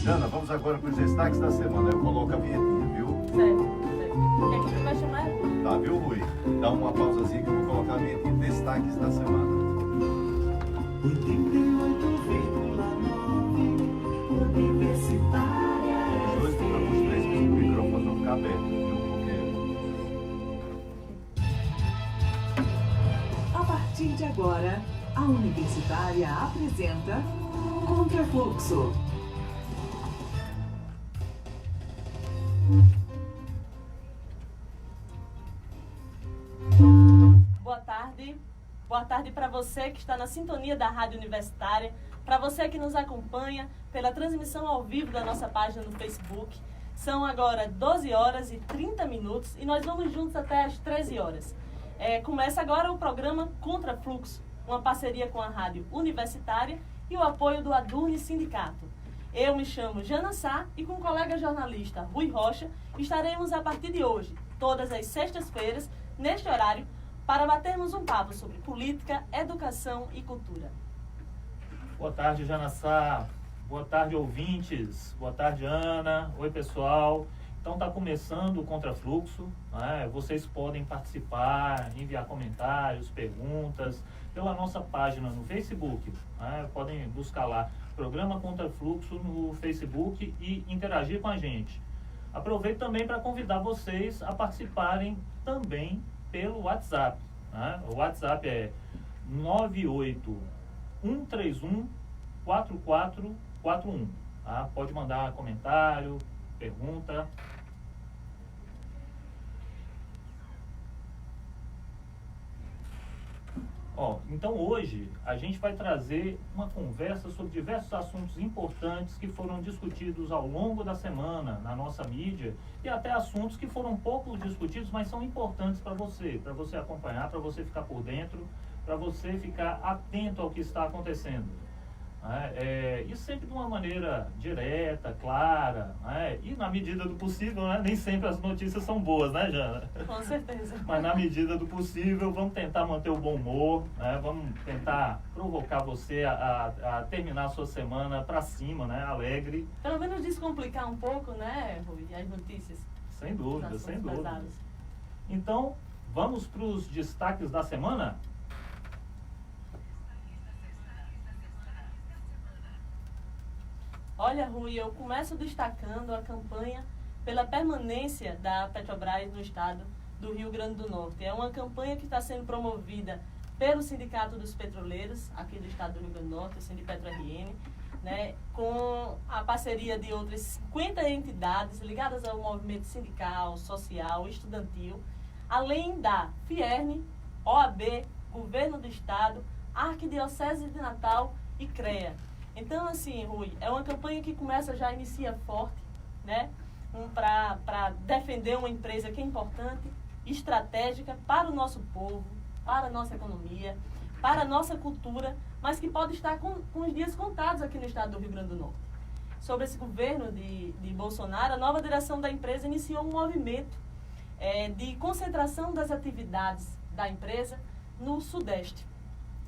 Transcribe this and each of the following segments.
Jana, vamos agora para os destaques da semana. Eu coloco a vinhetinha, viu? Certo. E aqui tu vai chamar é Rui. Tá, viu, Rui? Dá uma pausazinha que eu vou colocar a vinhetinha. Destaques da semana. 88,9 Universitária. Os dois para os três, o microfone não ficar aberto, viu? Porque... A partir de agora, a Universitária apresenta Contrafluxo. Boa tarde. Boa tarde para você que está na sintonia da Rádio Universitária, para você que nos acompanha pela transmissão ao vivo da nossa página no Facebook. São agora 12 horas e 30 minutos e nós vamos juntos até às 13 horas. Começa agora o programa Contrafluxo, uma parceria com a Rádio Universitária e o apoio do Adurne Sindicato. Eu me chamo Jana Sá e com o colega jornalista Rui Rocha estaremos a partir de hoje, todas as sextas-feiras, neste horário, para batermos um papo sobre política, educação e cultura. Boa tarde, Jana Sá. Boa tarde, ouvintes. Boa tarde, Ana. Oi, pessoal. Então, está começando o Contrafluxo, né? Vocês podem participar, enviar comentários, perguntas, pela nossa página no Facebook. Né? Podem buscar lá, Programa Contrafluxo no Facebook e interagir com a gente. Aproveito também para convidar vocês a participarem também pelo WhatsApp. Né? O WhatsApp é 981314441. Tá? Pode mandar comentário, pergunta. Então hoje a gente vai trazer uma conversa sobre diversos assuntos importantes que foram discutidos ao longo da semana na nossa mídia e até assuntos que foram pouco discutidos, mas são importantes para você acompanhar, para você ficar por dentro, para você ficar atento ao que está acontecendo. E sempre de uma maneira direta, clara, e na medida do possível, nem sempre as notícias são boas, né, Jana? Com certeza. Mas na medida do possível, vamos tentar manter o bom humor, vamos tentar provocar você a terminar a sua semana para cima, alegre. Pelo menos descomplicar um pouco, né, Rui, as notícias. Sem dúvida, sem dúvida. Pesados. Então, vamos para os destaques da semana? Olha, Rui, eu começo destacando a campanha pela permanência da Petrobras no estado do Rio Grande do Norte. É uma campanha que está sendo promovida pelo Sindicato dos Petroleiros, aqui do estado do Rio Grande do Norte, o Sindipetro-RN, com a parceria de outras 50 entidades ligadas ao movimento sindical, social, estudantil, além da Fierne, OAB, Governo do Estado, Arquidiocese de Natal e CREA. Então, assim, Rui, é uma campanha que já inicia forte, para defender uma empresa que é importante, estratégica para o nosso povo, para a nossa economia, para a nossa cultura, mas que pode estar com os dias contados aqui no estado do Rio Grande do Norte. Sobre esse governo de Bolsonaro, a nova direção da empresa iniciou um movimento de concentração das atividades da empresa no Sudeste.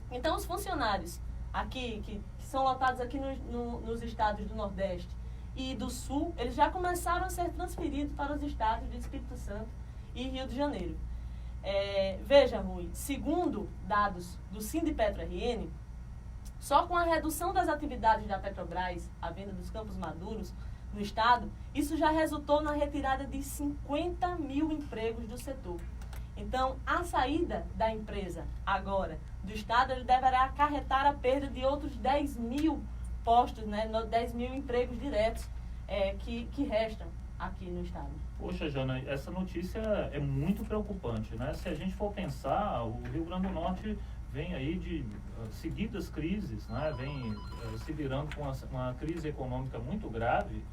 Então, os funcionários aqui, que são lotados aqui nos estados do Nordeste e do Sul, eles já começaram a ser transferidos para os estados de Espírito Santo e Rio de Janeiro. Veja, Rui, segundo dados do Sindipetro-RN, só com a redução das atividades da Petrobras, a venda dos campos maduros no estado, isso já resultou na retirada de 50 mil empregos do setor. Então, a saída da empresa agora do estado, ele deverá acarretar a perda de outros 10 mil postos, 10 mil empregos diretos que restam aqui no estado. Poxa, Jana, essa notícia é muito preocupante, Se a gente for pensar, o Rio Grande do Norte vem aí de seguidas crises, Vem se virando com uma crise econômica muito grave,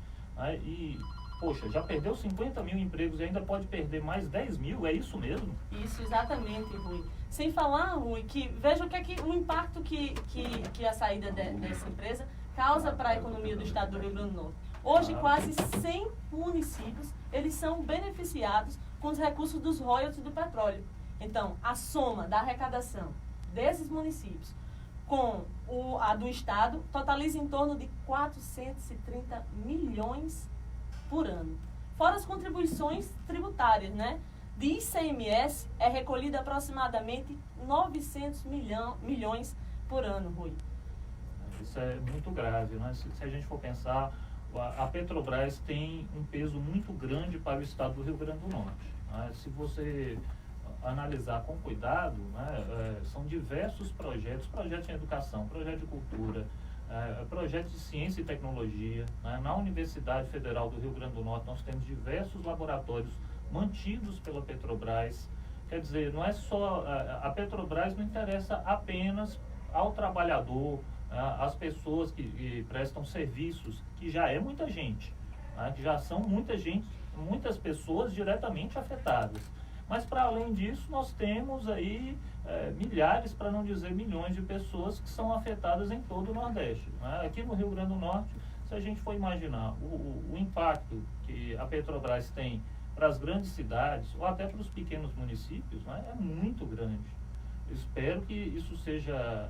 e, poxa, já perdeu 50 mil empregos e ainda pode perder mais 10 mil, é isso mesmo? Isso, exatamente, Rui. Sem falar, Rui, que veja o impacto que a saída dessa empresa causa para a economia do estado do Rio Grande do Norte. Hoje, quase 100 municípios, eles são beneficiados com os recursos dos royalties do petróleo. Então, a soma da arrecadação desses municípios com a do Estado, totaliza em torno de 430 milhões por ano. Fora as contribuições tributárias, né? De ICMS é recolhido aproximadamente 900 milhões por ano, Rui. Isso é muito grave, né? Se a gente for pensar, a Petrobras tem um peso muito grande para o estado do Rio Grande do Norte, né? Se você analisar com cuidado, né, são diversos projetos em educação, projeto de cultura, projetos de ciência e tecnologia, né? Na Universidade Federal do Rio Grande do Norte nós temos diversos laboratórios mantidos pela Petrobras. Quer dizer, não é só a Petrobras não interessa apenas ao trabalhador, às pessoas que prestam serviços, que já é muita gente, né? Que já são muitas pessoas diretamente afetadas. Mas, para além disso, nós temos aí milhares, para não dizer milhões de pessoas que são afetadas em todo o Nordeste, né? Aqui no Rio Grande do Norte, se a gente for imaginar o impacto que a Petrobras tem para as grandes cidades ou até para os pequenos municípios, né, é muito grande. Eu espero que isso seja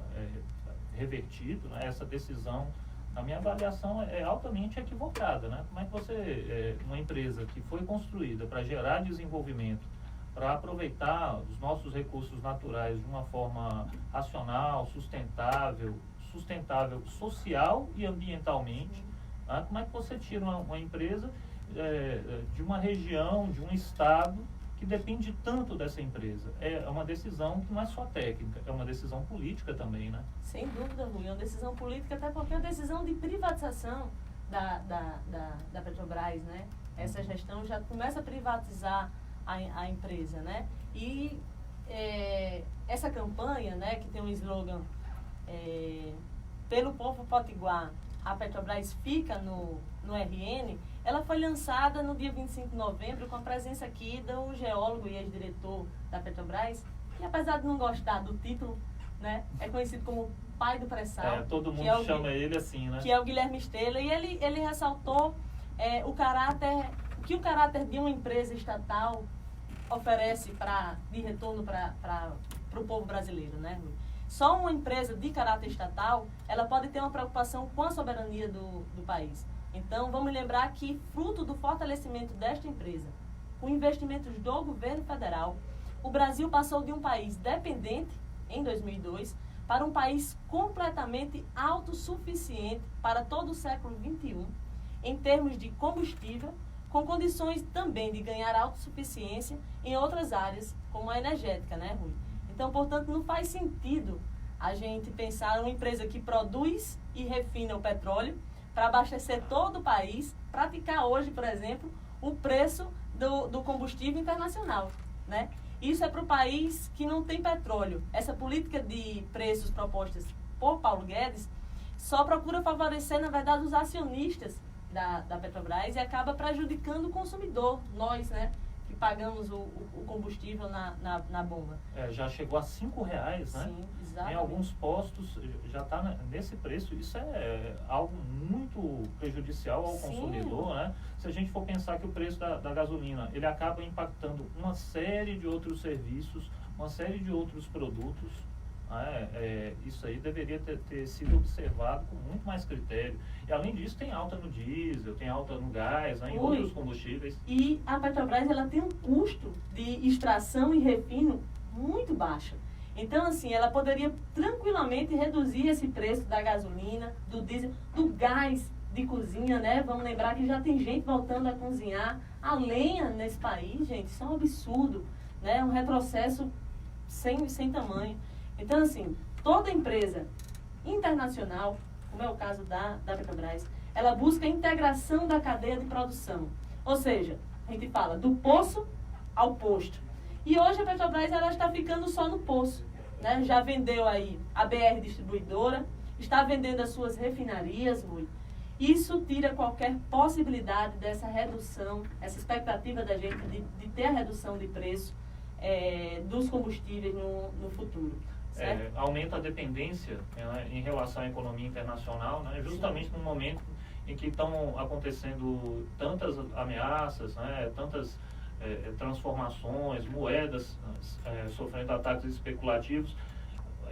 revertido, né? Essa decisão, na minha avaliação, é altamente equivocada, né? Como é que você, uma empresa que foi construída para gerar desenvolvimento, para aproveitar os nossos recursos naturais de uma forma racional, sustentável social e ambientalmente, né? Como é que você tira uma empresa de uma região, de um estado que depende tanto dessa empresa? É uma decisão que não é só técnica, é uma decisão política também, né? Sem dúvida, Rui, é uma decisão política, até porque é uma decisão de privatização da Petrobras, né? Essa gestão já começa a privatizar a empresa, né? E essa campanha, né, que tem um slogan pelo povo potiguar, a Petrobras fica no RN, ela foi lançada no dia 25 de novembro com a presença aqui do geólogo e ex-diretor da Petrobras, que apesar de não gostar do título, né, é conhecido como pai do pré-sal. Todo mundo chama ele assim, né? Que é o Guilherme Estrela, e ele ressaltou o que o caráter de uma empresa estatal oferece de retorno para o povo brasileiro, né, Rui? Só uma empresa de caráter estatal, ela pode ter uma preocupação com a soberania do país. Então, vamos lembrar que, fruto do fortalecimento desta empresa, com investimentos do governo federal, o Brasil passou de um país dependente, em 2002, para um país completamente autossuficiente para todo o século XXI, em termos de combustível, com condições também de ganhar autossuficiência em outras áreas, como a energética, né, Rui? Então, portanto, não faz sentido a gente pensar uma empresa que produz e refina o petróleo para abastecer todo o país, praticar hoje, por exemplo, o preço do combustível internacional, né? Isso é para o país que não tem petróleo. Essa política de preços propostas por Paulo Guedes só procura favorecer, na verdade, os acionistas da Petrobras e acaba prejudicando o consumidor, nós, né, que pagamos o combustível na bomba. Já chegou a R$5, né? Sim, exatamente. Em alguns postos já está nesse preço. Isso é algo muito prejudicial ao consumidor, né? Se a gente for pensar que o preço da gasolina, ele acaba impactando uma série de outros serviços, uma série de outros produtos, né? Isso aí deveria ter sido observado com muito mais critério. E além disso, tem alta no diesel, tem alta no gás, né, em outros combustíveis. E a Petrobras, ela tem um custo de extração e refino muito baixo. Então, assim, ela poderia tranquilamente reduzir esse preço da gasolina, do diesel, do gás de cozinha, né? Vamos lembrar que já tem gente voltando a cozinhar a lenha nesse país, gente. Isso é um absurdo, né? Um retrocesso sem tamanho. Então, assim, toda empresa internacional, como é o caso da Petrobras, ela busca a integração da cadeia de produção. Ou seja, a gente fala do poço ao posto. E hoje a Petrobras ela está ficando só no poço, né? Já vendeu aí a BR Distribuidora, está vendendo as suas refinarias, Rui. Isso tira qualquer possibilidade dessa redução, essa expectativa da gente de ter a redução de preço dos combustíveis no futuro. Aumenta a dependência, né, em relação à economia internacional, né, justamente no momento em que estão acontecendo tantas ameaças, né, tantas transformações, moedas sofrendo ataques especulativos.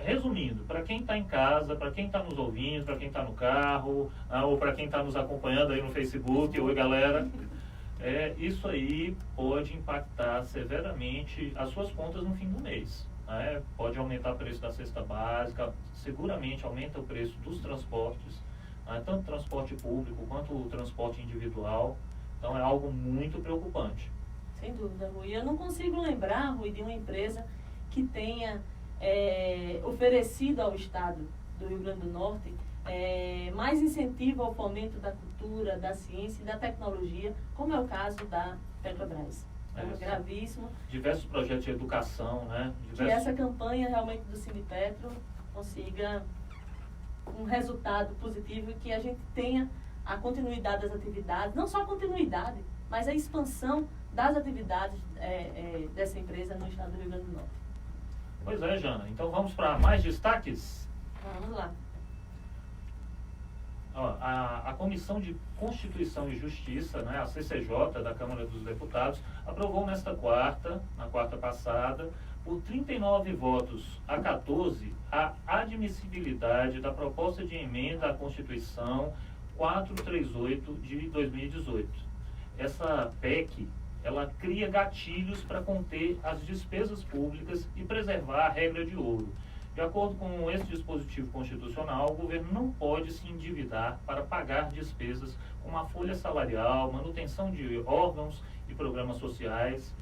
resumindo, para quem está em casa, para quem está nos ouvindo, para quem está no carro, ou para quem está nos acompanhando aí no Facebook, oi galera, isso aí pode impactar severamente as suas contas no fim do mês. Né? Pode aumentar o preço da cesta básica, seguramente aumenta o preço dos transportes, né? Tanto o transporte público quanto o transporte individual. Então é algo muito preocupante. Sem dúvida, Rui. Eu não consigo lembrar, Rui, de uma empresa que tenha oferecido ao Estado do Rio Grande do Norte mais incentivo ao fomento da cultura, da ciência e da tecnologia, como é o caso da Petrobras. É gravíssimo. Diversos projetos de educação, né? Que essa campanha realmente do Sinipetro consiga um resultado positivo e que a gente tenha a continuidade das atividades, não só a continuidade, mas a expansão das atividades dessa empresa no estado do Rio Grande do Norte. Pois é, Jana. Então vamos para mais destaques? Vamos lá. A Comissão de Constituição e Justiça, né, a CCJ da Câmara dos Deputados, aprovou na quarta passada, por 39 votos a 14, a admissibilidade da proposta de emenda à Constituição 438 de 2018. Essa PEC, ela cria gatilhos para conter as despesas públicas e preservar a regra de ouro. De acordo com esse dispositivo constitucional, o governo não pode se endividar para pagar despesas como a folha salarial, manutenção de órgãos e programas sociais,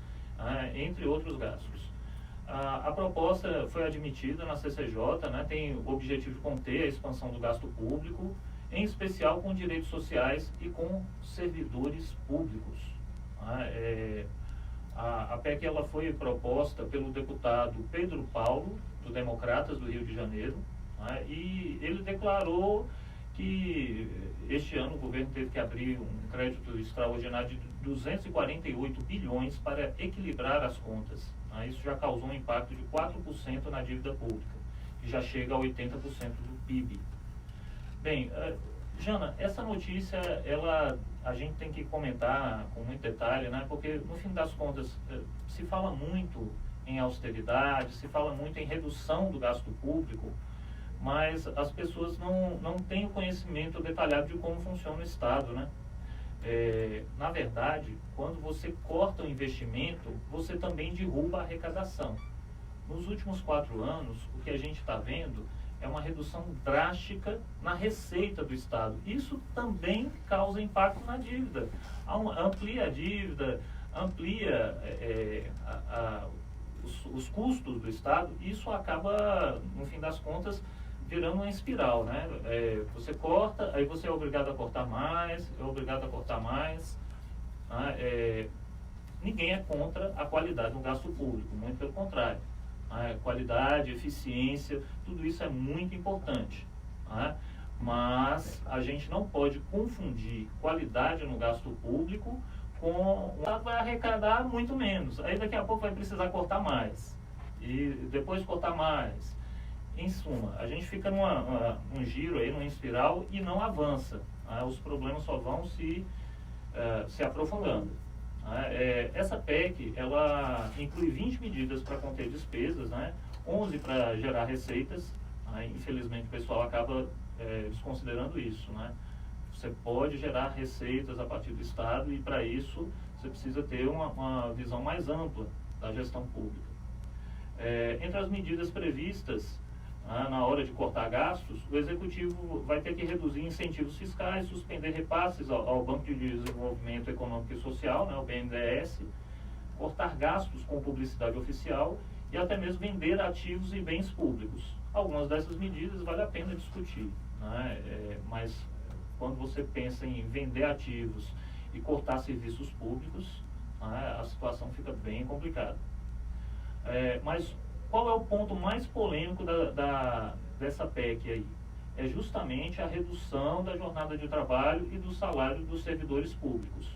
entre outros gastos. A proposta foi admitida na CCJ, né, tem o objetivo de conter a expansão do gasto público, em especial com direitos sociais e com servidores públicos. A PEC ela foi proposta pelo deputado Pedro Paulo, do Democratas do Rio de Janeiro, e ele declarou que este ano o governo teve que abrir um crédito extraordinário de 248 bilhões para equilibrar as contas. Isso já causou um impacto de 4% na dívida pública, que já chega a 80% do PIB. Bem, Jana, essa notícia, a gente tem que comentar com muito detalhe, né? Porque no fim das contas se fala muito em austeridade, se fala muito em redução do gasto público, mas as pessoas não têm o conhecimento detalhado de como funciona o Estado, né? Na verdade, quando você corta o investimento, você também derruba a arrecadação. Nos últimos 4 anos, o que a gente está vendo é uma redução drástica na receita do Estado. Isso também causa impacto na dívida. Amplia a dívida, amplia os custos do Estado. Isso acaba, no fim das contas, virando uma espiral, né? Você corta, aí você é obrigado a cortar mais, Ninguém é contra a qualidade do gasto público, muito pelo contrário. Qualidade, eficiência, tudo isso é muito importante. Mas a gente não pode confundir qualidade no gasto público com o Estado vai arrecadar muito menos. Aí daqui a pouco vai precisar cortar mais. E depois cortar mais. Em suma, a gente fica num giro aí, numa espiral e não avança. Os problemas só vão se aprofundando. Essa PEC, ela inclui 20 medidas para conter despesas, 11 para gerar receitas. Infelizmente o pessoal acaba desconsiderando isso. Você pode gerar receitas a partir do Estado e para isso você precisa ter uma visão mais ampla da gestão pública. Entre as medidas previstas na hora de cortar gastos, o Executivo vai ter que reduzir incentivos fiscais, suspender repasses ao Banco de Desenvolvimento Econômico e Social, o BNDES, cortar gastos com publicidade oficial e até mesmo vender ativos e bens públicos. Algumas dessas medidas vale a pena discutir, mas quando você pensa em vender ativos e cortar serviços públicos, a situação fica bem complicada. Mas qual é o ponto mais polêmico dessa PEC aí? É justamente a redução da jornada de trabalho e do salário dos servidores públicos.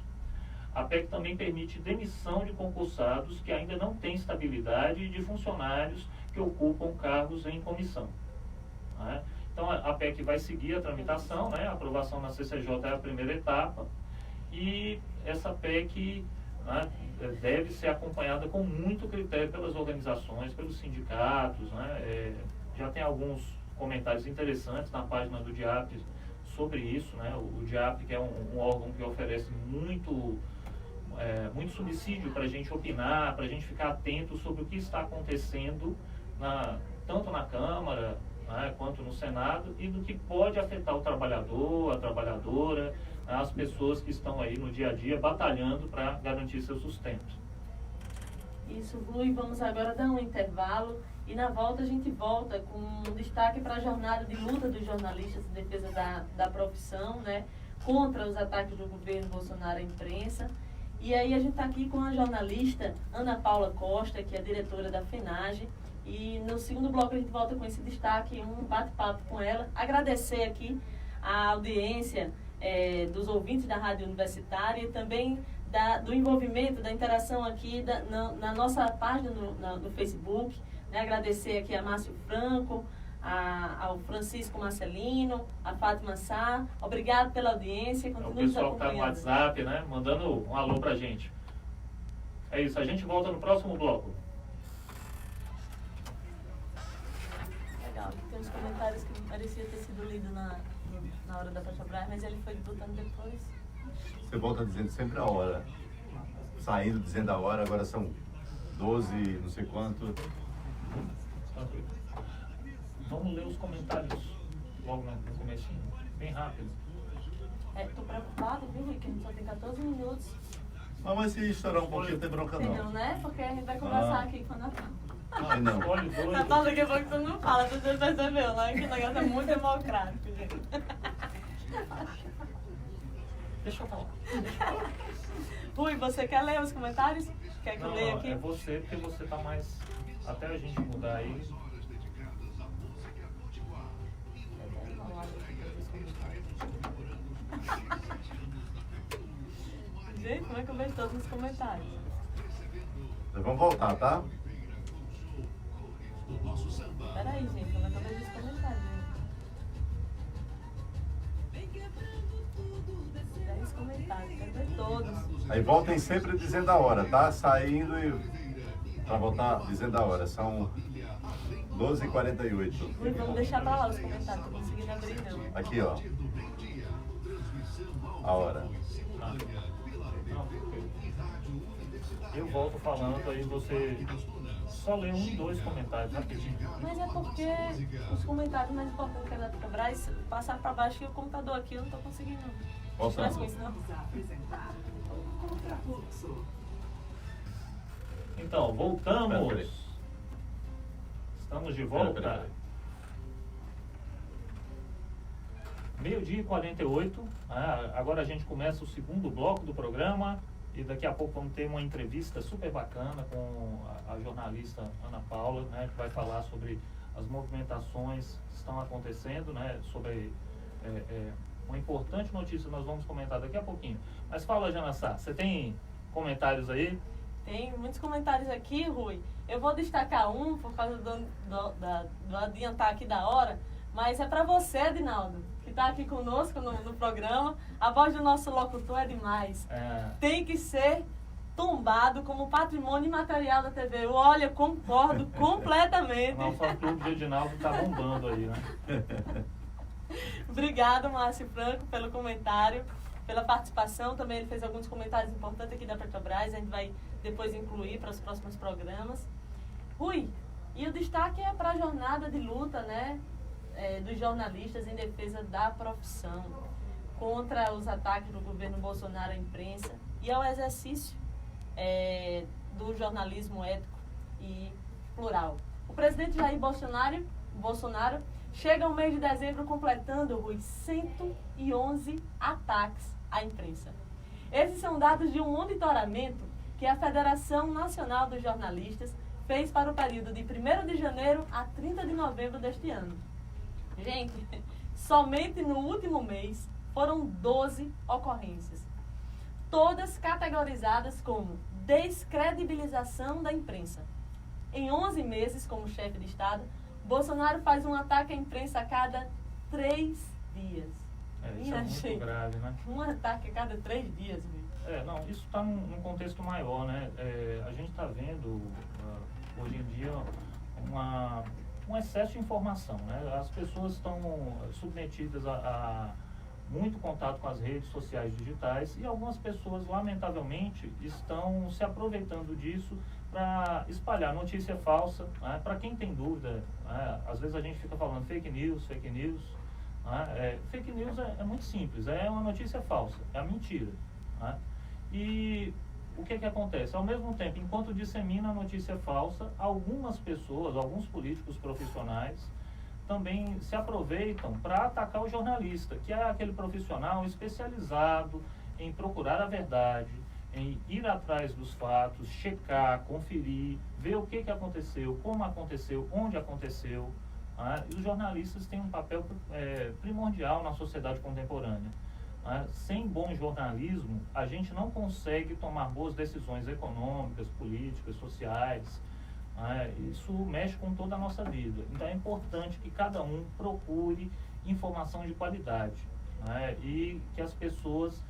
A PEC também permite demissão de concursados que ainda não têm estabilidade e de funcionários que ocupam cargos em comissão. Então a PEC vai seguir a tramitação, a aprovação na CCJ é a primeira etapa, e essa PEC deve ser acompanhada com muito critério pelas organizações, pelos sindicatos, já tem alguns comentários interessantes na página do DIAP sobre isso, né? O DIAP, que é um órgão que oferece muito subsídio para a gente opinar, para a gente ficar atento sobre o que está acontecendo tanto na Câmara, né, quanto no Senado, e do que pode afetar o trabalhador, a trabalhadora, né, as pessoas que estão aí no dia a dia batalhando para garantir seu sustento. Isso, Rui. Vamos agora dar um intervalo e na volta a gente volta com um destaque para a jornada de luta dos jornalistas em defesa da profissão, né, contra os ataques do governo Bolsonaro à imprensa. E aí a gente está aqui com a jornalista Ana Paula Costa, que é diretora da FENAGE, e no segundo bloco a gente volta com esse destaque, um bate-papo com ela. Agradecer aqui a audiência dos ouvintes da Rádio Universitária e também do envolvimento, da interação aqui na nossa página no Facebook. Né? Agradecer aqui a Márcio Franco, ao Francisco Marcelino, a Fátima Sá. Obrigado pela audiência. O pessoal que está no WhatsApp, né? Mandando um alô pra gente. É isso, a gente volta no próximo bloco. Legal, tem uns comentários que parecia ter sido lido na hora da Petrobras, mas ele foi botando depois. Você volta dizendo sempre a hora. Saindo, dizendo a hora, agora são 12, não sei quanto. Vamos ler os comentários logo no comecinho, bem rápido. Tô preocupado, viu, Rui, que a gente só tem 14 minutos. Ah, mas se estourar um pouquinho, não tem bronca não. Não, né? Porque a gente vai conversar aqui com a Natália. Ai, não. Escolhe dois. Natália, daqui a pouco você não fala, você percebeu, né? Que o negócio é muito democrático, gente. Deixa eu falar. Rui, você quer ler os comentários? Quer que eu leia aqui? É você, porque você tá mais... Até a gente mudar aí... Gente, como é que eu vejo todos os comentários? Nós vamos voltar, tá? Peraí, gente, como é que eu vejo os comentários? 10 comentários, quero ver todos. Aí voltem sempre dizendo a hora, tá? Saindo e... Pra voltar dizendo a hora. São 12h48. Rui, vamos deixar pra lá os comentários, tô conseguindo abrir não. Aqui, ó. A hora. Eu volto falando, aí você só lê 1 e 2 comentários rapidinho. Mas é porque os comentários mais importantes que é da Petrobras passaram pra baixo e o computador aqui eu não tô conseguindo. Voltando. Com isso, não. Vamos apresentar Contrafluxo. Então, voltamos. Peraí. Estamos de volta. Peraí. 12h48. Agora a gente começa o segundo bloco do programa. E daqui a pouco vamos ter uma entrevista super bacana com a jornalista Ana Paula, né, que vai falar sobre as movimentações que estão acontecendo, né, sobre uma importante notícia que nós vamos comentar daqui a pouquinho. Mas fala, Janassá, você tem comentários aí? Tem muitos comentários aqui, Rui. Eu vou destacar um por causa do adiantar aqui da hora, mas é para você, Adinaldo, que está aqui conosco no programa. A voz do nosso locutor é demais. Tem que ser tombado como patrimônio imaterial da TV. Olha, eu concordo completamente. O nosso clube de Edinaldo está bombando aí, né? Obrigada, Márcio Franco, pelo comentário, pela participação. Também ele fez alguns comentários importantes aqui da Petrobras. A gente vai depois incluir para os próximos programas. Rui, e o destaque é para a jornada de luta, né, dos jornalistas em defesa da profissão, contra os ataques do governo Bolsonaro à imprensa e ao exercício do jornalismo ético e plural. O presidente Jair Bolsonaro chega ao mês de dezembro completando, Rui, 111 ataques à imprensa. Esses são dados de um monitoramento que a Federação Nacional dos Jornalistas fez para o período de 1º de janeiro a 30 de novembro deste ano. Gente, somente no último mês foram 12 ocorrências, todas categorizadas como descredibilização da imprensa. Em 11 meses como chefe de Estado, Bolsonaro faz um ataque à imprensa a cada 3 dias. Isso é muito grave, né? Um ataque a cada 3 dias, viu? Não, isso está num contexto maior, né? A gente está vendo, hoje em dia, um excesso de informação, né? As pessoas estão submetidas a muito contato com as redes sociais digitais e algumas pessoas, lamentavelmente, estão se aproveitando disso para espalhar notícia falsa, né? Para quem tem dúvida, né? Às vezes a gente fica falando fake news, né? Fake news é muito simples, é uma notícia falsa, é a mentira, né? E o que acontece? Ao mesmo tempo, enquanto dissemina a notícia falsa, algumas pessoas, alguns políticos profissionais também se aproveitam para atacar o jornalista, que é aquele profissional especializado em procurar a verdade, em ir atrás dos fatos, checar, conferir, ver o que aconteceu, como aconteceu, onde aconteceu. Né? E os jornalistas têm um papel primordial na sociedade contemporânea. Né? Sem bom jornalismo, a gente não consegue tomar boas decisões econômicas, políticas, sociais. Isso mexe com toda a nossa vida. Então é importante que cada um procure informação de qualidade, né? E que as pessoas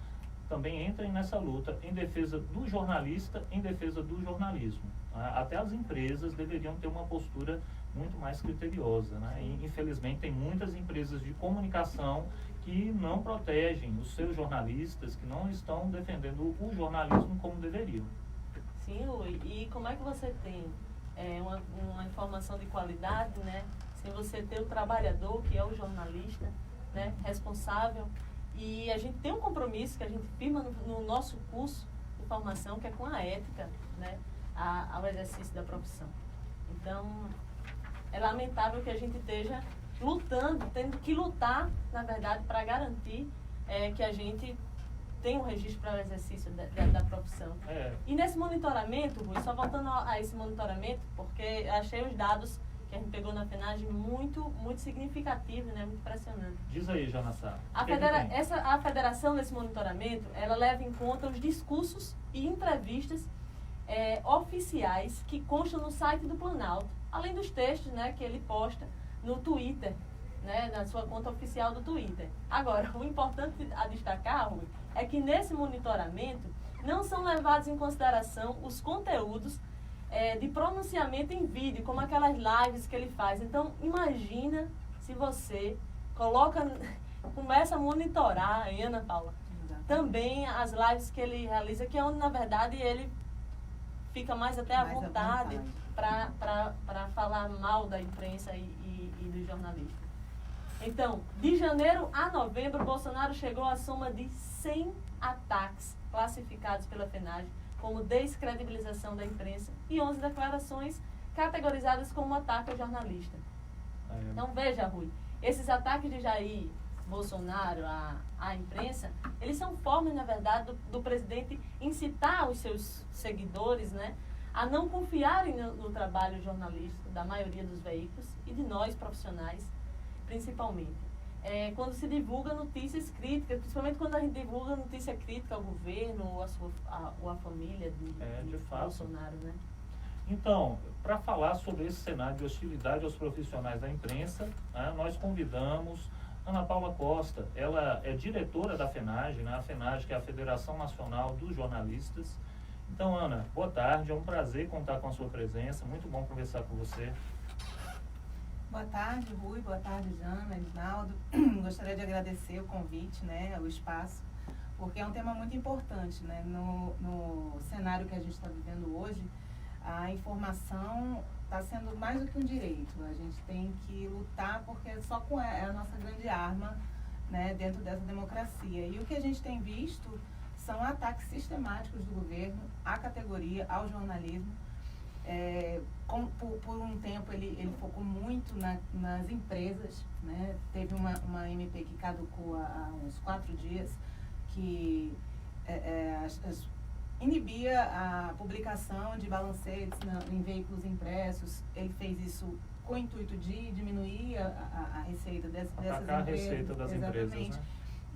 também entrem nessa luta em defesa do jornalista, em defesa do jornalismo. Né? Até as empresas deveriam ter uma postura muito mais criteriosa. Né? E, infelizmente, tem muitas empresas de comunicação que não protegem os seus jornalistas, que não estão defendendo o jornalismo como deveriam. Sim, Rui. E como é que você tem uma informação de qualidade, né? Sem você ter o trabalhador, que é o jornalista, né? Responsável. E a gente tem um compromisso que a gente firma no nosso curso de formação, que é com a ética, né? Ao exercício da profissão. Então, é lamentável que a gente esteja lutando, tendo que lutar, na verdade, para garantir que a gente tem um registro para o exercício da profissão. E nesse monitoramento, Rui, só voltando a esse monitoramento, porque achei os dados que a gente pegou na FENAGE muito significativos, né? Muito impressionante. Diz aí, Janassá. A federação, nesse monitoramento, ela leva em conta os discursos e entrevistas oficiais que constam no site do Planalto, além dos textos, né, que ele posta no Twitter, né, na sua conta oficial do Twitter. Agora, o importante a destacar, Rui, é que nesse monitoramento não são levados em consideração os conteúdos de pronunciamento em vídeo, como aquelas lives que ele faz. Então, imagina se você começa a monitorar, hein, Ana Paula, também as lives que ele realiza, que é onde, na verdade, ele fica mais até à vontade para falar mal da imprensa e dos jornalistas. Então, de janeiro a novembro, Bolsonaro chegou à soma de 100 ataques classificados pela FENAGE como descredibilização da imprensa e 11 declarações categorizadas como ataque ao jornalista. Então, veja, Rui, esses ataques de Jair Bolsonaro à imprensa, eles são formas, na verdade, do presidente incitar os seus seguidores, né, a não confiarem no trabalho jornalístico da maioria dos veículos e de nós, profissionais, principalmente. Quando se divulga notícias críticas, principalmente quando a gente divulga notícia crítica ao governo ou à família de Bolsonaro, né? Então, para falar sobre esse cenário de hostilidade aos profissionais da imprensa, né, nós convidamos Ana Paula Costa. Ela é diretora da FENAGE, né, a FENAGE, que é a Federação Nacional dos Jornalistas. Então, Ana, boa tarde, é um prazer contar com a sua presença, muito bom conversar com você. Boa tarde, Rui, boa tarde, Jana, Edinaldo. Gostaria de agradecer o convite, né, o espaço, porque é um tema muito importante, né, no cenário que a gente está vivendo hoje. A informação está sendo mais do que um direito, a gente tem que lutar porque só com é a nossa grande arma, né, dentro dessa democracia. E o que a gente tem visto são ataques sistemáticos do governo à categoria, ao jornalismo. Por um tempo ele focou muito nas empresas, né? Teve uma MP que caducou há uns 4 dias, que inibia a publicação de balancetes em veículos impressos. Ele fez isso com o intuito de diminuir a receita dessas empresas. A receita das empresas, né?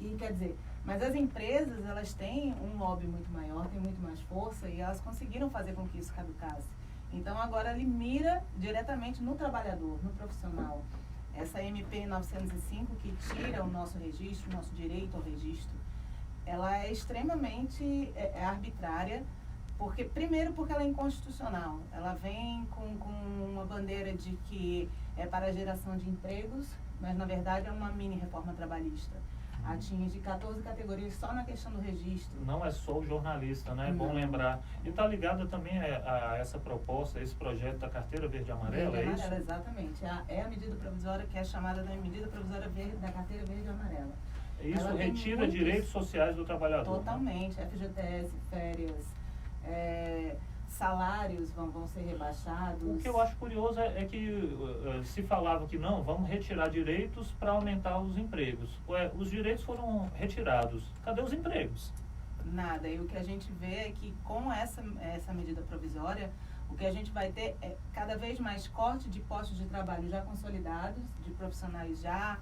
E quer dizer, mas as empresas, elas têm um lobby muito maior, têm muito mais força, e elas conseguiram fazer com que isso caducasse. Então, agora ele mira diretamente no trabalhador, no profissional. Essa MP 905, que tira o nosso registro, o nosso direito ao registro, ela é extremamente arbitrária, Primeiro porque ela é inconstitucional. Ela vem com uma bandeira de que é para a geração de empregos, mas na verdade é uma mini reforma trabalhista. Atinge 14 categorias só na questão do registro. Não é só o jornalista, né? É bom lembrar. E está ligada também a essa proposta, a esse projeto da Carteira Verde e Amarela, é isso? Exatamente. É a medida provisória que é chamada da medida provisória da Carteira Verde e Amarela. Isso Ela retira direitos sociais do trabalhador. Totalmente. Né? FGTS, férias, salários vão ser rebaixados. O que eu acho curioso é que se falava que não, vamos retirar direitos para aumentar os empregos. Os direitos foram retirados. Cadê os empregos? Nada. E o que a gente vê é que com essa medida provisória, o que a gente vai ter é cada vez mais corte de postos de trabalho já consolidados, de profissionais já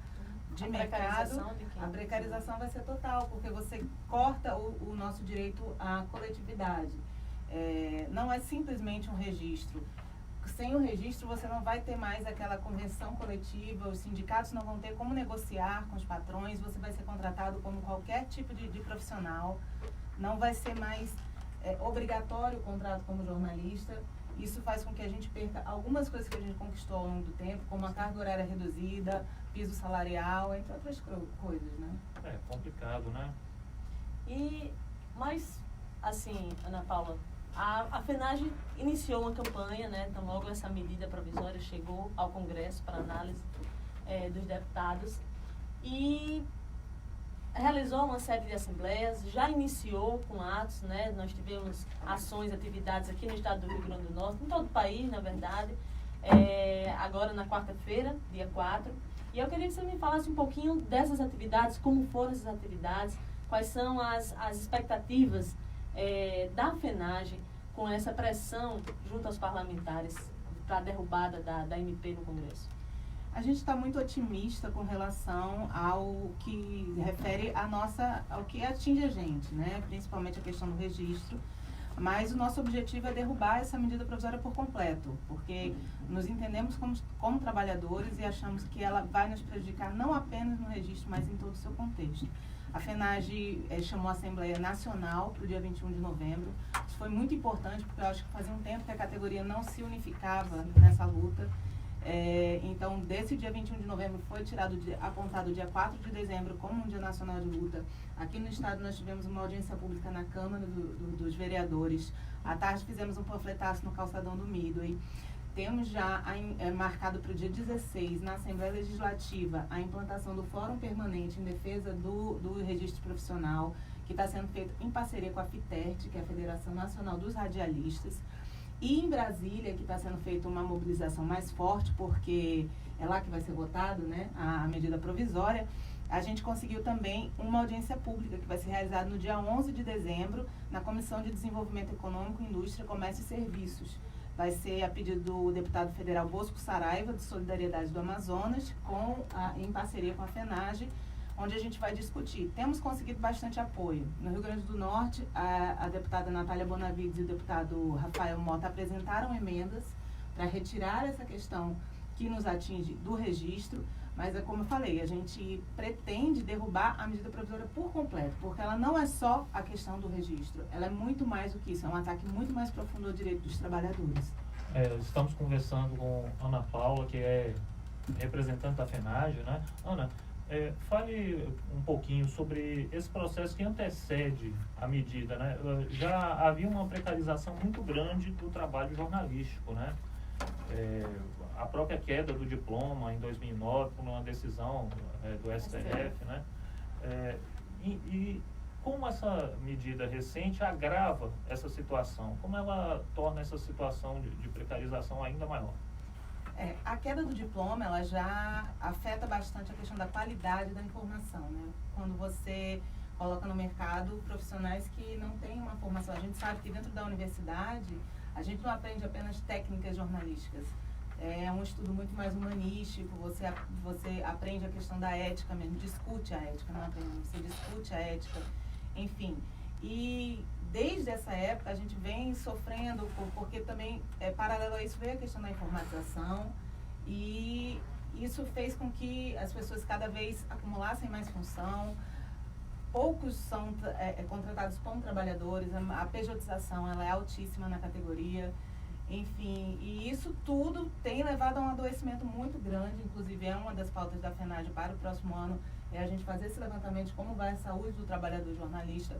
de mercado. A precarização vai ser total, porque você corta o nosso direito à coletividade. Não é simplesmente um registro. Sem o registro, você não vai ter mais aquela convenção coletiva, os sindicatos não vão ter como negociar com os patrões, você vai ser contratado como qualquer tipo de profissional, não vai ser mais obrigatório o contrato como jornalista. Isso faz com que a gente perca algumas coisas que a gente conquistou ao longo do tempo, como a carga horária reduzida, piso salarial, entre outras coisas, né? É complicado, né? Mas, assim, Ana Paula, a FENAGE iniciou uma campanha, né? Então, logo essa medida provisória chegou ao Congresso para análise dos deputados e realizou uma série de assembleias, já iniciou com atos, né? Nós tivemos ações, atividades aqui no estado do Rio Grande do Norte, em todo o país, na verdade, agora na quarta-feira, dia 4. E eu queria que você me falasse um pouquinho dessas atividades, como foram essas atividades, quais são as expectativas da FENAGE com essa pressão junto aos parlamentares para a derrubada da MP no Congresso. A gente está muito otimista com relação ao que refere ao que atinge a gente, né? Principalmente a questão do registro. Mas o nosso objetivo é derrubar essa medida provisória por completo, porque nos entendemos como trabalhadores e achamos que ela vai nos prejudicar não apenas no registro, mas em todo o seu contexto. A FENAGE chamou a Assembleia Nacional para o dia 21 de novembro. Isso foi muito importante, porque eu acho que fazia um tempo que a categoria não se unificava nessa luta. Então, desse dia 21 de novembro foi apontado o dia 4 de dezembro como um dia nacional de luta. Aqui no estado nós tivemos uma audiência pública na Câmara dos Vereadores. À tarde fizemos um panfletaço no Calçadão do Midway. Temos já marcado para o dia 16, na Assembleia Legislativa, a implantação do Fórum Permanente em defesa do registro profissional, que está sendo feito em parceria com a FITERT, que é a Federação Nacional dos Radialistas. E em Brasília, que está sendo feita uma mobilização mais forte, porque é lá que vai ser votado, né, a medida provisória, a gente conseguiu também uma audiência pública que vai ser realizada no dia 11 de dezembro, na Comissão de Desenvolvimento Econômico, Indústria, Comércio e Serviços. Vai ser a pedido do deputado federal Bosco Saraiva, de Solidariedade do Amazonas, em parceria com a FENAGE, onde a gente vai discutir. Temos conseguido bastante apoio. No Rio Grande do Norte, a deputada Natália Bonavides e o deputado Rafael Mota apresentaram emendas para retirar essa questão que nos atinge do registro, mas é como eu falei, a gente pretende derrubar a medida provisória por completo, porque ela não é só a questão do registro, ela é muito mais do que isso, é um ataque muito mais profundo ao direito dos trabalhadores. Estamos conversando com Ana Paula, que é representante da FENAGE, né? Ana, fale um pouquinho sobre esse processo que antecede a medida, né? Já havia uma precarização muito grande do trabalho jornalístico, né? A própria queda do diploma em 2009 por uma decisão do STF, né? E como essa medida recente agrava essa situação? Como ela torna essa situação de precarização ainda maior? A queda do diploma, ela já afeta bastante a questão da qualidade da informação, né? Quando você coloca no mercado profissionais que não têm uma formação. A gente sabe que dentro da universidade, a gente não aprende apenas técnicas jornalísticas. É um estudo muito mais humanístico, você aprende a questão da ética mesmo, discute a ética, não aprende, você discute a ética, enfim. E desde essa época a gente vem sofrendo, porque também, paralelo a isso, veio a questão da informatização e isso fez com que as pessoas cada vez acumulassem mais função. poucos são contratados como trabalhadores, a pejotização ela é altíssima na categoria, enfim, e isso tudo tem levado a um adoecimento muito grande, inclusive é uma das pautas da FENAGE para o próximo ano, é a gente fazer esse levantamento de como vai a saúde do trabalhador jornalista,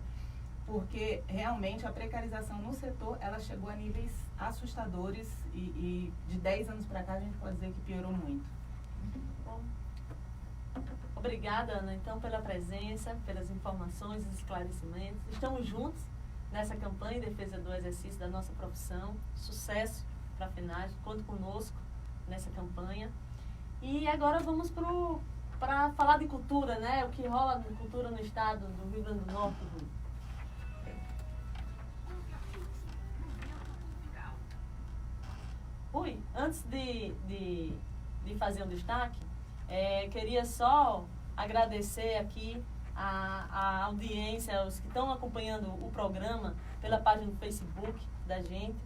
porque realmente a precarização no setor, ela chegou a níveis assustadores e de 10 anos para cá a gente pode dizer que piorou muito. Bom. Obrigada, Ana, então, pela presença, pelas informações e esclarecimentos. Estamos juntos nessa campanha em defesa do exercício da nossa profissão. Sucesso para a FENAGE, conte conosco nessa campanha. E agora vamos para falar de cultura, né? O que rola de cultura no estado do Rio Grande do Norte. Rui, antes de fazer um destaque, queria só agradecer aqui a audiência, os que estão acompanhando o programa pela página do Facebook da gente.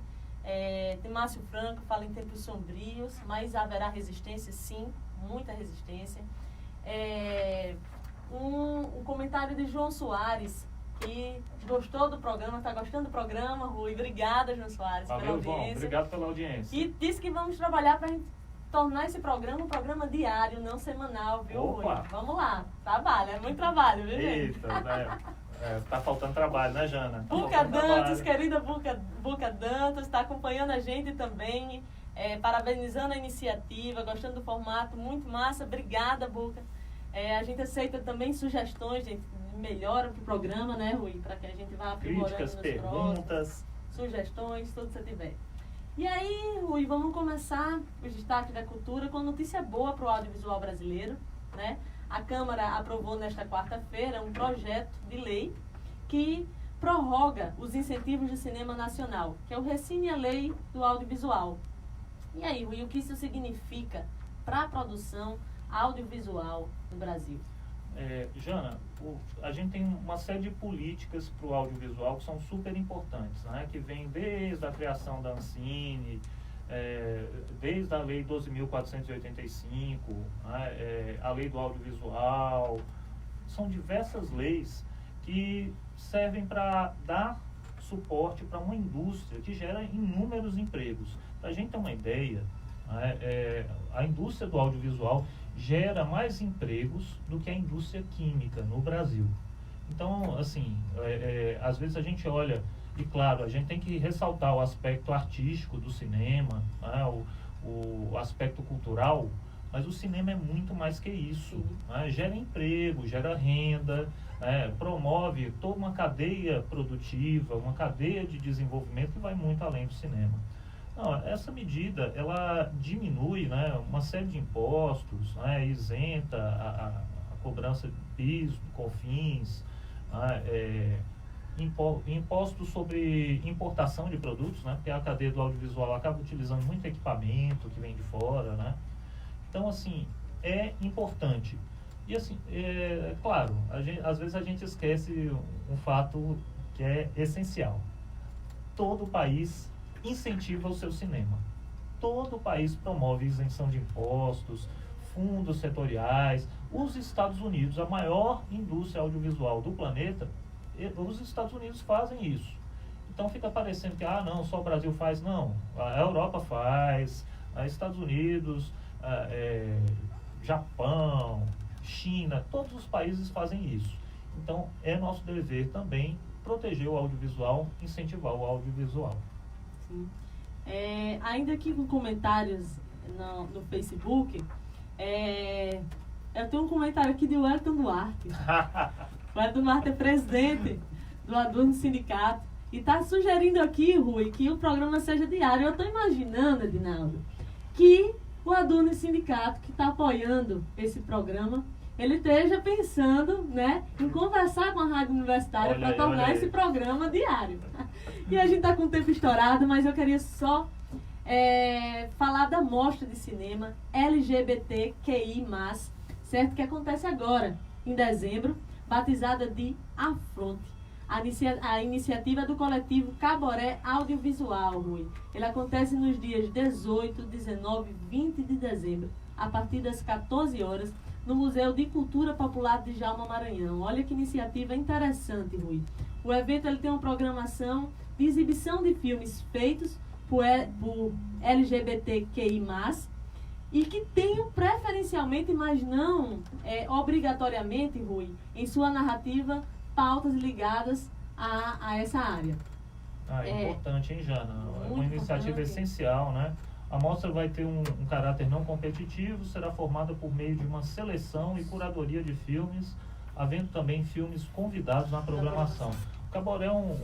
Tem Márcio Franco, fala em tempos sombrios, mas haverá resistência, sim, muita resistência. Um comentário de João Soares, que gostou do programa, está gostando do programa, Rui. Obrigada, João Soares, pela audiência. Valeu, João. Obrigado pela audiência. E disse que vamos trabalhar para tornar esse programa um programa diário, não semanal, viu, Opa. Rui? Vamos lá, trabalho, é muito trabalho, viu, gente? Eita, tá faltando trabalho, né, Jana? Tá Buca faltando Dantas, trabalho. querida Buca Dantas, está acompanhando a gente também, parabenizando a iniciativa, gostando do formato, muito massa. Obrigada, Buca. A gente aceita também sugestões, gente, melhora pro programa, né, Rui? Para que a gente vá aprimorando Críticas, nos perguntas. próximos, sugestões, tudo que você tiver. E aí, Rui, vamos começar os destaques da cultura com notícia boa para o audiovisual brasileiro, né? A Câmara aprovou nesta quarta-feira um projeto de lei que prorroga os incentivos do cinema nacional, que é o Recine a Lei do Audiovisual. E aí, Rui, o que isso significa para a produção audiovisual no Brasil? Jana, a gente tem uma série de políticas para o audiovisual que são super importantes, né? Que vem desde a criação da Ancine, desde a Lei 12.485, né? A Lei do Audiovisual. São diversas leis que servem para dar suporte para uma indústria que gera inúmeros empregos. Para a gente ter uma ideia, a indústria do audiovisual gera mais empregos do que a indústria química no Brasil. Então, assim, às vezes a gente olha, e claro, a gente tem que ressaltar o aspecto artístico do cinema, né, o aspecto cultural, mas o cinema é muito mais que isso. Né? Gera emprego, gera renda, promove toda uma cadeia produtiva, uma cadeia de desenvolvimento que vai muito além do cinema. Não, essa medida, ela diminui, né, uma série de impostos, né, isenta a cobrança de PIS, COFINS, impostos sobre importação de produtos, né, porque a cadeia do audiovisual acaba utilizando muito equipamento que vem de fora, né. Então, assim, é importante. E, assim, claro, às vezes a gente esquece um fato que é essencial. Todo país incentiva o seu cinema. Todo o país promove isenção de impostos, fundos setoriais. Os Estados Unidos, a maior indústria audiovisual do planeta, os Estados Unidos fazem isso. Então fica parecendo que, não, só o Brasil faz. Não, a Europa faz, os Estados Unidos, Japão, China, todos os países fazem isso. Então é nosso dever também proteger o audiovisual, incentivar o audiovisual. Sim. Ainda aqui com comentários no Facebook, eu tenho um comentário aqui de Wellington Duarte. O Wellington Duarte é presidente do Adurno Sindicato e está sugerindo aqui, Rui, que o programa seja diário. Eu estou imaginando, Edinaldo, que o Adurno Sindicato, que está apoiando esse programa, ele esteja pensando, né, em conversar com a Rádio Universitária para tornar esse programa diário. E a gente está com o tempo estourado, mas eu queria só falar da mostra de cinema LGBTQI+, certo? Que acontece agora, em dezembro, batizada de Afronte. A iniciativa do coletivo Caboré Audiovisual, Rui. Ele acontece nos dias 18, 19 e 20 de dezembro, a partir das 14 horas, no Museu de Cultura Popular de Djalma Maranhão. Olha que iniciativa interessante, Rui. O evento ele tem uma programação de exibição de filmes feitos por LGBTQI+, e que tenham preferencialmente, mas não obrigatoriamente, Rui, em sua narrativa, pautas ligadas a essa área. É importante, hein, Jana? É uma iniciativa importante. Essencial, né? A mostra vai ter um caráter não competitivo, será formada por meio de uma seleção e curadoria de filmes, havendo também filmes convidados na programação. O Caboré é um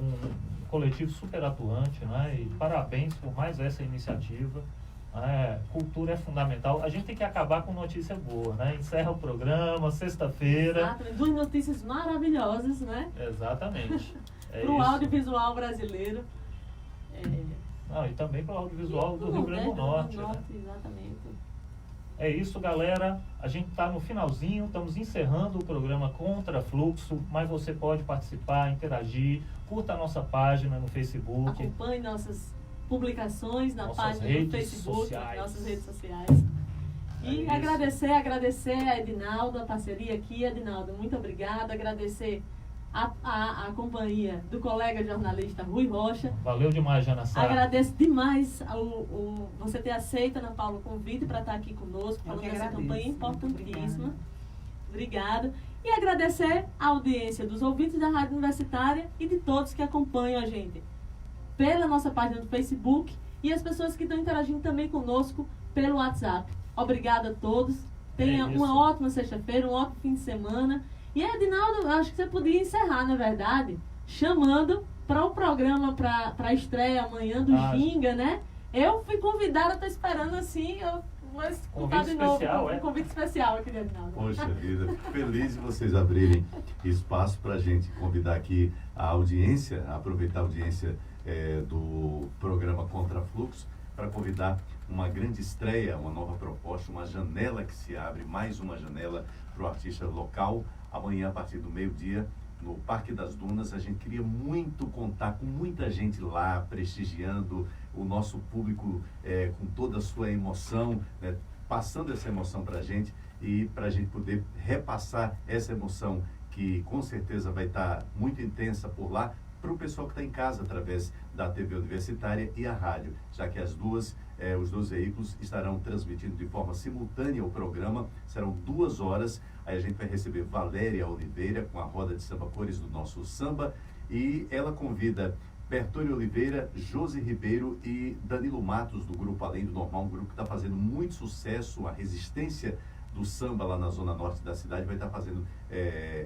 coletivo super atuante, né? E parabéns por mais essa iniciativa. Cultura é fundamental. A gente tem que acabar com notícia boa, né? Encerra o programa, sexta-feira. Exatamente. 2 notícias maravilhosas, né? Exatamente. Para o audiovisual brasileiro. E também para o audiovisual do Rio Grande do Norte. Né? Exatamente. É isso, galera. A gente está no finalzinho, estamos encerrando o programa Contra Fluxo, mas você pode participar, interagir, curta a nossa página no Facebook. Acompanhe nossas publicações na Nossas página do redes Facebook, sociais. Nossas redes sociais. E isso. agradecer a Edinaldo, a parceria aqui. Edinaldo, muito obrigada. Agradecer a companhia do colega jornalista Rui Rocha. Valeu demais, Jana Sá. Agradeço demais você ter aceito, Ana Paula, o convite para estar aqui conosco, falando dessa campanha importantíssima. Obrigada. E agradecer a audiência dos ouvintes da Rádio Universitária e de todos que acompanham a gente pela nossa página do Facebook e as pessoas que estão interagindo também conosco pelo WhatsApp. Obrigada a todos. Tenha uma ótima sexta-feira, um ótimo fim de semana. E, Edinaldo, acho que você podia encerrar, na verdade, chamando para o programa, para a estreia amanhã do Ginga, né? Eu fui convidada, estou esperando assim, mas contar de novo, um convite especial aqui, Edinaldo. Poxa vida, fico feliz de vocês abrirem espaço para a gente convidar aqui a audiência, aproveitar a audiência do programa Contra Fluxo, para convidar uma grande estreia, uma nova proposta, uma janela que se abre, mais uma janela para o artista local. Amanhã, a partir do meio-dia, no Parque das Dunas, a gente queria muito contar com muita gente lá, prestigiando o nosso público com toda a sua emoção, né, passando essa emoção para a gente e para a gente poder repassar essa emoção que com certeza vai estar muito intensa por lá, para o pessoal que está em casa através da TV Universitária e a rádio, já que os dois veículos estarão transmitindo de forma simultânea o programa. Serão 2 horas, aí a gente vai receber Valéria Oliveira com a roda de samba Cores do Nosso Samba, e ela convida Bertone Oliveira, Josi Ribeiro e Danilo Matos, do grupo Além do Normal, um grupo que está fazendo muito sucesso, a resistência do samba lá na zona norte da cidade, vai estar fazendo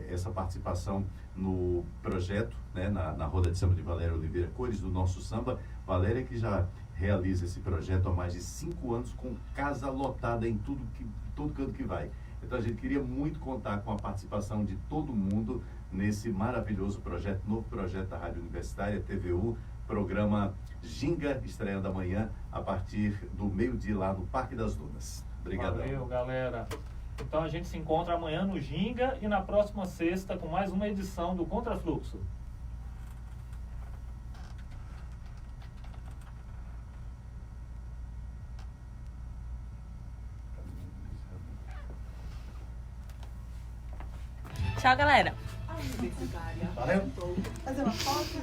essa participação no projeto, né, na roda de samba de Valéria Oliveira, Cores do Nosso Samba. Valéria que já realiza esse projeto há mais de 5 anos, com casa lotada em todo canto que vai. Então a gente queria muito contar com a participação de todo mundo nesse maravilhoso projeto, novo projeto da Rádio Universitária, TVU, programa Ginga, estreando amanhã a partir do meio-dia lá no Parque das Dunas. Obrigado. Valeu, galera. Então a gente se encontra amanhã no Ginga e na próxima sexta com mais uma edição do Contra Fluxo. Tchau, galera. A Universitária Valeu. apresentou. Fazer uma foto.